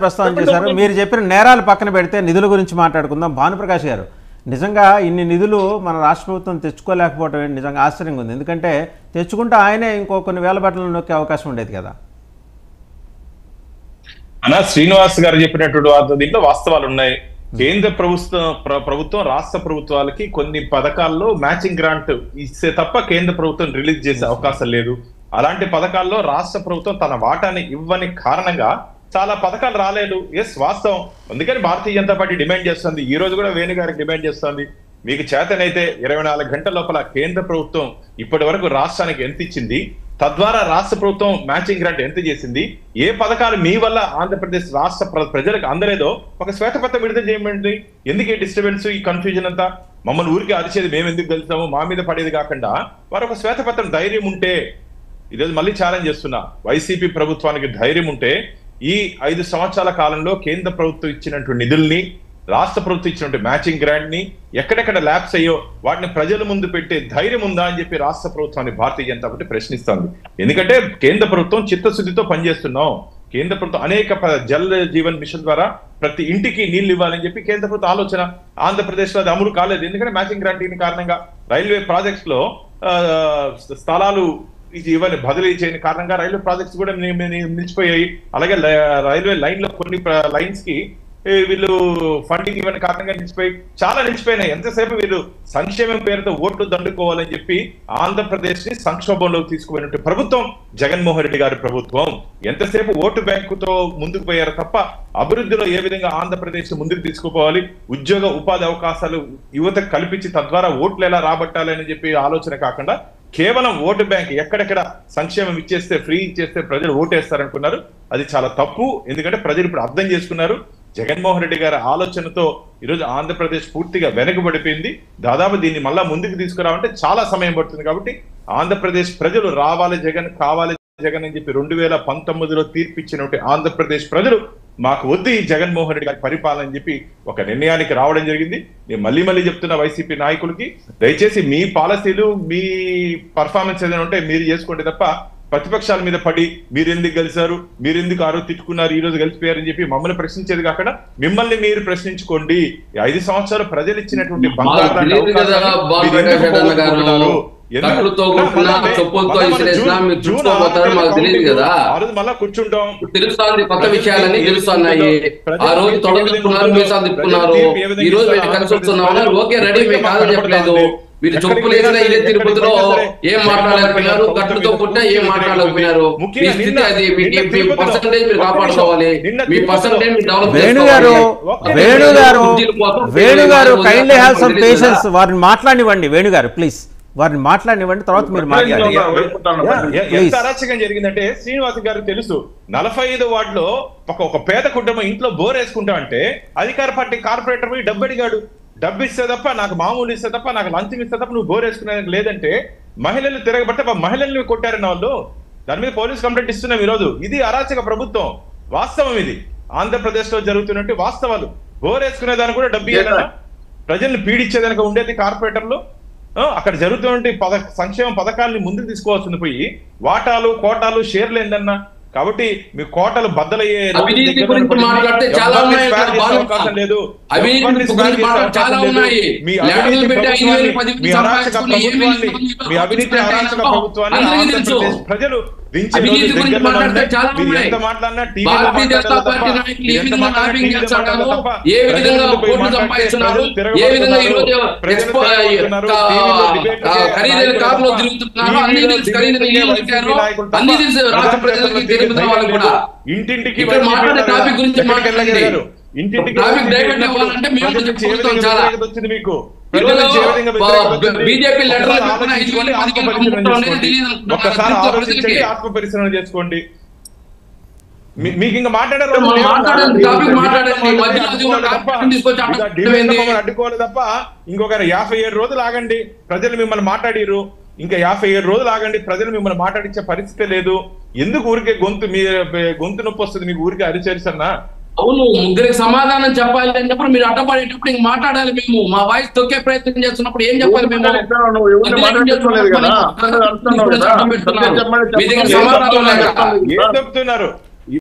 ప్రస్తావన చేశారు. మీరు చెప్పిన నేరాలు పక్కన పెడితే నిధుల గురించి మాట్లాడుకుందాం. భానుప్రకాష్ గారు, నిజంగా ఇన్ని నిధులు మన రాష్ట్ర ప్రభుత్వం తెచ్చుకోలేకపోవడం నిజంగా ఆశ్చర్యంగా ఉంది. ఎందుకంటే తెచ్చుకుంటే ఆయనే ఇంకో కొన్ని వేల బట్టలు నొక్కే అవకాశం ఉండేది కదా. అన్నా శ్రీనివాస్ గారు చెప్పినటువంటి దీంట్లో వాస్తవాలు ఉన్నాయి. కేంద్ర ప్రభుత్వం రాష్ట్ర ప్రభుత్వాలకి కొన్ని పథకాల్లో మ్యాచింగ్ గ్రాంట్ ఇస్తే తప్ప కేంద్ర ప్రభుత్వం రిలీజ్ చేసే అవకాశం లేదు. అలాంటి పథకాల్లో రాష్ట్ర ప్రభుత్వం తన వాటాని ఇవ్వని కారణంగా చాలా పథకాలు రాలేదు. ఎస్, వాస్తవం. అందుకని భారతీయ జనతా పార్టీ డిమాండ్ చేస్తుంది. ఈ రోజు కూడా వేణు గారికి డిమాండ్ చేస్తుంది, మీకు చేతనైతే 24 గంటల లోపల కేంద్ర ప్రభుత్వం ఇప్పటి వరకు రాష్ట్రానికి ఎంత ఇచ్చింది, తద్వారా రాష్ట్ర ప్రభుత్వం మ్యాచింగ్ గ్రాంట్ ఎంత చేసింది, ఏ పథకాలు మీ వల్ల ఆంధ్రప్రదేశ్ రాష్ట్ర ప్రజలకు అందలేదో ఒక శ్వేతపత్రం విడుదల చేయమండి. ఎందుకు ఈ డిస్టర్బెన్స్, ఈ కన్ఫ్యూజన్ అంతా? మమ్మల్ని ఊరికి అరిచేది మేము ఎందుకు గెలుస్తాము, మా మీద పడేది కాకుండా వారు ఒక శ్వేతపత్రం ధైర్యం ఉంటే, ఈరోజు మళ్ళీ ఛాలెంజ్ చేస్తున్నా, వైసీపీ ప్రభుత్వానికి ధైర్యం ఉంటే ఈ 5 సంవత్సరాల కాలంలో కేంద్ర ప్రభుత్వం ఇచ్చినటువంటి నిధుల్ని, రాష్ట్ర ప్రభుత్వం ఇచ్చినటువంటి మ్యాచింగ్ గ్రాంట్ ని ఎక్కడెక్కడ ల్యాప్స్ అయ్యో వాటిని ప్రజల ముందు పెట్టే ధైర్యం ఉందా అని చెప్పి రాష్ట్ర ప్రభుత్వాన్ని భారతీయ జనతా పార్టీ ప్రశ్నిస్తోంది. ఎందుకంటే కేంద్ర ప్రభుత్వం చిత్తశుద్ధితో పనిచేస్తున్నాం. కేంద్ర ప్రభుత్వం అనేక జల్ జీవన్ మిషన్ ద్వారా ప్రతి ఇంటికి నీళ్లు ఇవ్వాలని చెప్పి కేంద్ర ప్రభుత్వం ఆలోచన. ఆంధ్రప్రదేశ్ లో అది అమలు కాలేదు. ఎందుకంటే మ్యాచింగ్ గ్రాంట్ కారణంగా రైల్వే ప్రాజెక్ట్స్ లో స్థలాలు ఇవన్నీ బదిలీ చేయని కారణంగా రైల్వే ప్రాజెక్ట్స్ కూడా నిలిచిపోయాయి. అలాగే రైల్వే లైన్ లో కొన్ని లైన్స్ కి వీళ్ళు ఫండింగ్ ఇవ్వని కారణంగా చాలా నిలిచిపోయినాయి. ఎంతసేపు వీళ్ళు సంక్షేమం పేరుతో ఓట్లు దండుకోవాలని చెప్పి ఆంధ్రప్రదేశ్ ని సంక్షోభంలోకి తీసుకుపోయినట్టు ప్రభుత్వం జగన్మోహన్ రెడ్డి గారి ప్రభుత్వం. ఎంతసేపు ఓటు బ్యాంకుతో ముందుకు పోయారు తప్ప అభివృద్ధిలో ఏ విధంగా ఆంధ్రప్రదేశ్ ముందుకు తీసుకుపోవాలి, ఉద్యోగ ఉపాధి అవకాశాలు యువతకు కల్పించి తద్వారా ఓట్లు ఎలా రాబట్టాలి అని చెప్పి ఆలోచన కాకుండా కేవలం ఓటు బ్యాంక్ ఎక్కడెక్కడ సంక్షేమం ఇచ్చేస్తే, ఫ్రీ ఇచ్చేస్తే ప్రజలు ఓటేస్తారనుకున్నారు. అది చాలా తప్పు. ఎందుకంటే ప్రజలు ఇప్పుడు అర్థం చేసుకున్నారు. జగన్మోహన్ రెడ్డి గారి ఆలోచనతో ఈరోజు ఆంధ్రప్రదేశ్ పూర్తిగా వెనకబడిపోయింది. దాదాపు దీన్ని మళ్ళా ముందుకు తీసుకురావాలంటే చాలా సమయం పడుతుంది. కాబట్టి ఆంధ్రప్రదేశ్ ప్రజలు రావాలి జగన్, కావాలి జగన్ అని చెప్పి 2019లో తీర్పిచ్చినటువంటి ఆంధ్రప్రదేశ్ ప్రజలు మాకు వద్దు ఈ జగన్మోహన్ రెడ్డి గారి పరిపాలన అని చెప్పి ఒక నిర్ణయానికి రావడం జరిగింది. నేను మళ్ళీ చెప్తున్న వైసీపీ నాయకులకి, దయచేసి మీ పాలసీలు, మీ పర్ఫార్మెన్స్ ఏదైనా ఉంటే మీరు చేసుకోండి తప్ప ప్రతిపక్షాల మీద పడి మీరెందుకు గెలిచారు, మీరెందుకు ఆ రోజు తిట్టుకున్నారు, ఈ రోజు గెలిచిపోయారని చెప్పి మమ్మల్ని ప్రశ్నించేది కాకుండా మిమ్మల్ని మీరు ప్రశ్నించుకోండి. 5 సంవత్సరాలు ప్రజలు ఇచ్చినటువంటి మళ్ళా కూర్చుంటాం, తెలుస్తుంది, కొత్త విషయాలన్నీ తెలుస్తున్నాయి. ఆ రోజు తొడగలుపుకున్నారు, మీసాలు తిప్పుకున్నారు, ఈ రోజు మేము కలిసి వస్తున్నామన్నారు. ఓకే, రెడీ, మేము కాదని చెప్పలేదు. మీరు చెప్పులు వేసిన ఇదే తిరుపతిలో ఏం మాట్లాడలేకపోయినారు, కట్టుతో పుట్ట ఏం మాట్లాడలేకపోయినారు. మీ స్థితి అది. మీ పర్సంటేజ్ మీరు కాపాడుకోవాలి, మీ పర్సంటేజ్ మీరు డెవలప్ వేణుగారు కైండ్లీ హ్యావ్ సమ్ పేషెన్స్. వారిని మాట్లాడివ్వండి. వేణుగారు ప్లీజ్ వారిని మాట్లాడివ్వండి, తర్వాత మీరు మాట్లాడండి. ఎంత అరాచకం జరిగిందంటే శ్రీనివాస్ గారు తెలుసు, 45 వార్డులో ఒక పేద కుటుంబం ఇంట్లో బోర్ వేసుకుంటా అంటే అధికార పార్టీ కార్పొరేటర్ పోయి డబ్బు అడిగాడు. డబ్బు ఇస్తే తప్ప, నాకు మామూలు ఇస్తే తప్ప, నాకు లంచం ఇస్తే తప్ప నువ్వు బోర్ వేసుకునేది లేదంటే మహిళలు తిరగబట్టే మహిళల్ని కొట్టారన్న వాళ్ళు. దాని మీద పోలీస్ కంప్లైంట్ ఇస్తున్నాం ఈరోజు. ఇది అరాచక ప్రభుత్వం. వాస్తవం ఇది. ఆంధ్రప్రదేశ్ లో జరుగుతున్నట్టు వాస్తవాలు. బోర్ వేసుకునే దానికి కూడా డబ్బు ఇవ్వాలన్నా, ప్రజల్ని పీడించేదానికి ఉండేది కార్పొరేటర్లు. అక్కడ జరుగుతున్న సంక్షేమ పథకాలని ముందుకు తీసుకోవాల్సింది పోయి వాటాలు, కోటాలు, షేర్లు ఏందన్నా. కాబట్టి మీ కోటలు బద్దలయ్యే అవినీతి గురించి మాట్లాడితే చాలా ఉన్నాయి. అవకాశం లేదు. మీ అవినీతి అరాచక ప్రభుత్వాన్ని ఆంధ్రప్రదేశ్ ప్రజలు ఎంత మాట్లాడినా ఇంటింటికి వచ్చింది మీకు. ఒక్కసారి ఆలోచించండి, ఆత్మ పరిశీలన చేసుకోండి. మీకు ఇంకా అడ్డుకోవాలి తప్ప ఇంకొక 57 రోజులు ఆగండి. ప్రజలు మిమ్మల్ని మాట్లాడిరు. ఇంకా 57 రోజులు ఆగండి. ప్రజలు మిమ్మల్ని మాట్లాడించే పరిస్థితి లేదు. ఎందుకు ఊరికే గొంతు నొప్పి వస్తుంది మీకు ఊరికే అరిచేరిసన్నా? అవును, ముగ్గురికి సమాధానం చెప్పాలి అన్నప్పుడు మీరు అడ్డపడేటప్పుడు ఇంక మాట్లాడాలి. మేము మా వాయిస్ తొక్కే ప్రయత్నం చేస్తున్నప్పుడు ఏం చెప్పాలి? మేము ఏం చెప్తున్నారు?